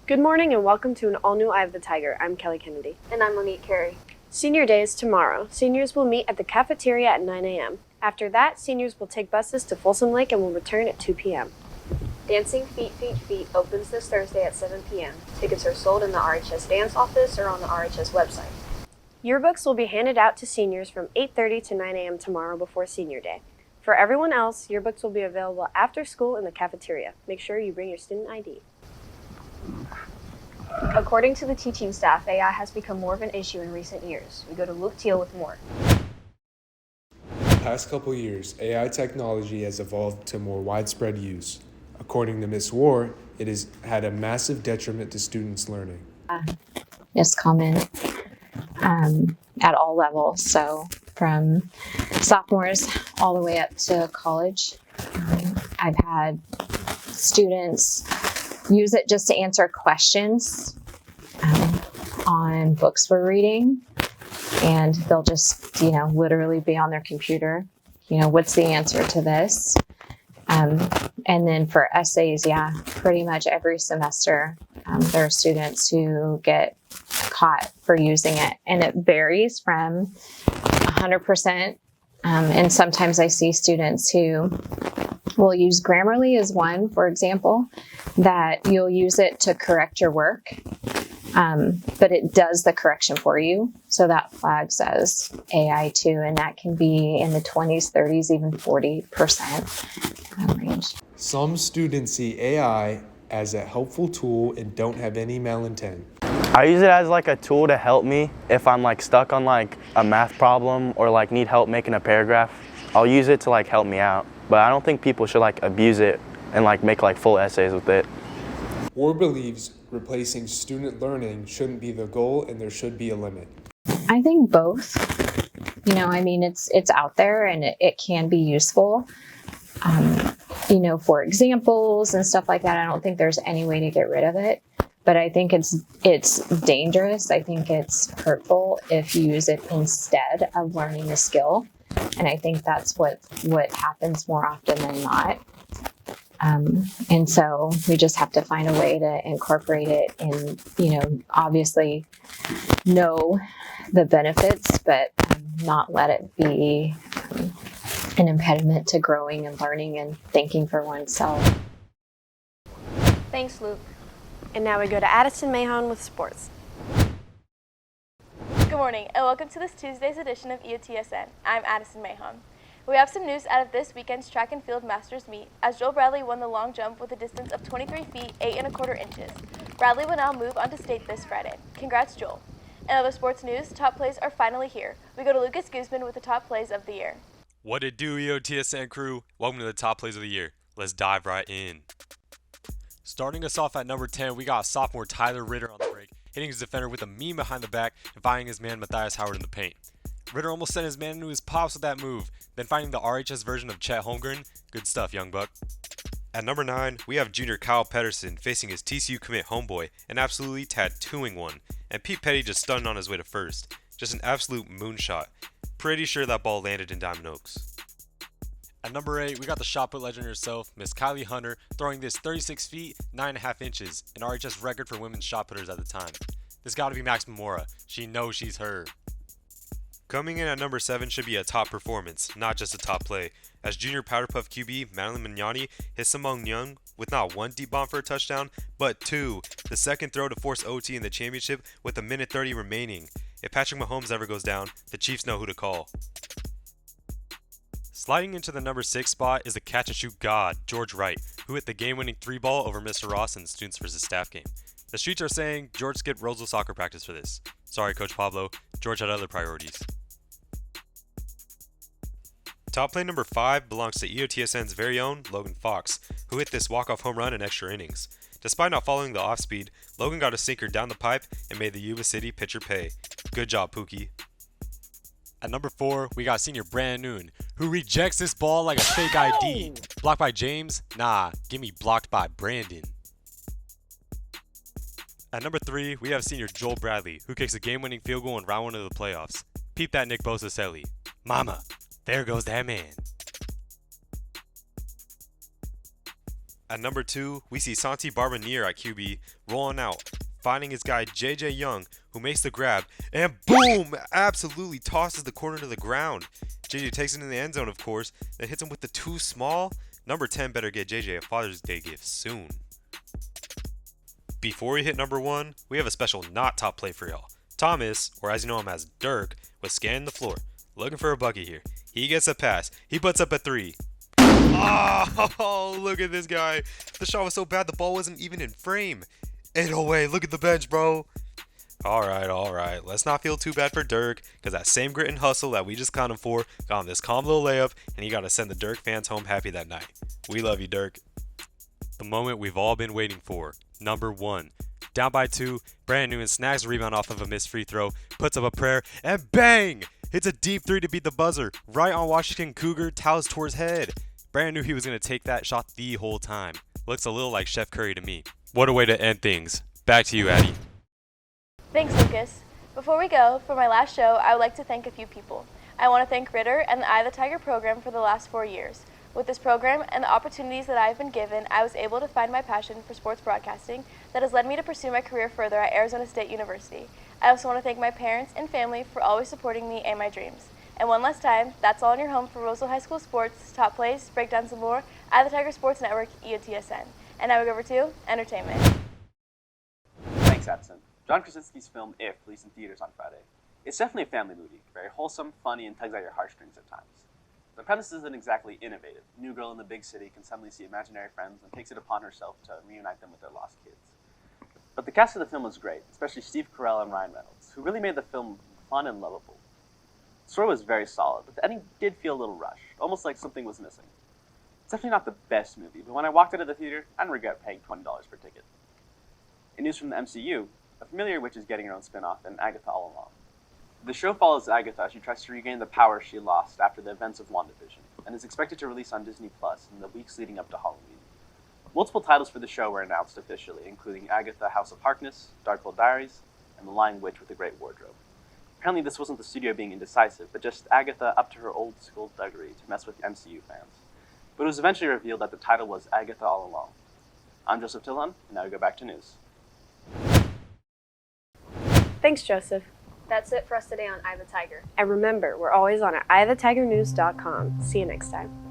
Good morning and welcome to an all-new Eye of the Tiger. I'm Kelly Kennedy. And I'm Monique Carey. Senior Day is tomorrow. Seniors will meet at the cafeteria at 9 a.m. After that, seniors will take buses to Folsom Lake and will return at 2 p.m. Dancing Feet, Feet, Feet opens this Thursday at 7 p.m. Tickets are sold in the RHS dance office or on the RHS website. Yearbooks will be handed out to seniors from 8:30 to 9 a.m. tomorrow before Senior Day. For everyone else, yearbooks will be available after school in the cafeteria. Make sure you bring your student ID. According to the teaching staff, AI has become more of an issue in recent years. We go to Luke Teal with more. The past couple years, AI technology has evolved to more widespread use. According to Ms. War, it has had a massive detriment to students' learning. Is common at all levels, so from sophomores all the way up to college. I've had students use it just to answer questions on books we're reading, and they'll just, literally be on their computer, what's the answer to this? And then for essays, pretty much every semester, there are students who get caught for using it, and it varies from 100%. And sometimes I see students who will use Grammarly as one, for example, that you'll use it to correct your work, but it does the correction for you. So that flags as AI too, and that can be in the 20s, 30s, even 40% range. Some students see AI as a helpful tool and don't have any malintent. I use it as like a tool to help me if I'm like stuck on like a math problem or like need help making a paragraph. I'll use it to like help me out, but I don't think people should like abuse it and like make like full essays with it. War believes replacing student learning shouldn't be the goal and there should be a limit. I think both. It's out there and it can be useful. For examples and stuff like that, I don't think there's any way to get rid of it. But I think it's dangerous. I think it's hurtful if you use it instead of learning a skill. And I think that's what happens more often than not. And so we just have to find a way to incorporate it and, obviously know the benefits, but not let it be an impediment to growing and learning and thinking for oneself. Thanks, Luke. And now we go to Addison Mahon with sports. Good morning and welcome to this Tuesday's edition of EOTSN. I'm Addison Mahon. We have some news out of this weekend's track and field masters meet as Joel Bradley won the long jump with a distance of 23 feet, 8¼ inches. Bradley will now move on to state this Friday. Congrats, Joel. In other sports news, top plays are finally here. We go to Lucas Guzman with the top plays of the year. What it do, EOTSN crew? Welcome to the top plays of the year. Let's dive right in. Starting us off at number 10, we got sophomore Tyler Ritter on the break, hitting his defender with a mean behind the back and finding his man Matthias Howard in the paint. Ritter almost sent his man into his pops with that move, then finding the RHS version of Chet Holmgren. Good stuff, young buck. At number 9, we have junior Kyle Pedersen facing his TCU commit homeboy and absolutely tattooing one, and Pete Petty just stunned on his way to first. Just an absolute moonshot. Pretty sure that ball landed in Diamond Oaks. At number 8, we got the shot put legend herself, Miss Kylie Hunter, throwing this 36 feet, 9½ inches, an RHS record for women's shot putters at the time. This gotta be Max Mamora. She knows she's her. Coming in at number 7 should be a top performance, not just a top play, as junior Powder Puff QB Madeline Mignani hit Simone Young with not one deep bomb for a touchdown, but 2, the second throw to force OT in the championship with 1:30 remaining. If Patrick Mahomes ever goes down, the Chiefs know who to call. Sliding into the number 6 spot is the catch-and-shoot god, George Wright, who hit the game-winning 3-ball over Mr. Ross in the Students vs. Staff game. The streets are saying George skipped Roseville soccer practice for this. Sorry, Coach Pablo. George had other priorities. Top play number 5 belongs to EOTSN's very own Logan Fox, who hit this walk-off home run in extra innings. Despite not following the off-speed, Logan got a sinker down the pipe and made the Yuba City pitcher pay. Good job, Pookie. At number 4, we got senior Brandon Noon, who rejects this ball like a fake ID. Blocked by James? Nah, give me blocked by Brandon. At number 3, we have senior Joel Bradley, who kicks a game-winning field goal in round 1 of the playoffs. Peep that Nick Bosa celly. Mama, there goes that man. At number 2, we see Santi Barbanir at QB rolling out, finding his guy JJ Young, who makes the grab, and boom! Absolutely tosses the corner to the ground. JJ takes it in the end zone, of course, then hits him with the too small. Number 10 better get JJ a Father's Day gift soon. Before we hit number 1, we have a special not top play for y'all. Thomas, or as you know him as Dirk, was scanning the floor, looking for a bucket here. He gets a pass. He puts up a 3. Oh, look at this guy. The shot was so bad the ball wasn't even in frame. 808, look at the bench, bro. Alright. Let's not feel too bad for Dirk, because that same grit and hustle that we just clowned him for got him this calm little layup, and he got to send the Dirk fans home happy that night. We love you, Dirk. The moment we've all been waiting for. Number 1. Down by 2, Brandon Newman snags a rebound off of a missed free throw, puts up a prayer, and bang! Hits a deep 3 to beat the buzzer, right on Washington Cougar Towers Tour's head. Brandon knew he was going to take that shot the whole time. Looks a little like Chef Curry to me. What a way to end things. Back to you, Addie. Thanks, Lucas. Before we go, for my last show, I would like to thank a few people. I want to thank Ritter and the Eye of the Tiger program for the last 4 years. With this program and the opportunities that I have been given, I was able to find my passion for sports broadcasting that has led me to pursue my career further at Arizona State University. I also want to thank my parents and family for always supporting me and my dreams. And one last time, that's all in your home for Roseville High School Sports, Top Plays, Breakdowns and more, Eye of the Tiger Sports Network, EOTSN. And now we go over to entertainment. Thanks, Addison. John Krasinski's film If released in theaters on Friday. It's definitely a family movie, very wholesome, funny, and tugs at your heartstrings at times. The premise isn't exactly innovative. A new girl in the big city can suddenly see imaginary friends and takes it upon herself to reunite them with their lost kids. But the cast of the film was great, especially Steve Carell and Ryan Reynolds, who really made the film fun and lovable. The story was very solid, but the ending did feel a little rushed, almost like something was missing. It's definitely not the best movie, but when I walked out of the theater, I didn't regret paying $20 per ticket. In news from the MCU, a familiar witch is getting her own spin-off, and Agatha All Along. The show follows Agatha as she tries to regain the power she lost after the events of WandaVision, and is expected to release on Disney Plus in the weeks leading up to Halloween. Multiple titles for the show were announced officially, including Agatha House of Harkness, Darkhold Diaries, and The Lying Witch with a Great Wardrobe. Apparently this wasn't the studio being indecisive, but just Agatha up to her old school thuggery to mess with MCU fans. But it was eventually revealed that the title was Agatha All Along. I'm Joseph Tillon, and now we go back to news. Thanks, Joseph. That's it for us today on Eye of the Tiger. And remember, we're always on at eyeofthetigernews.com. See you next time.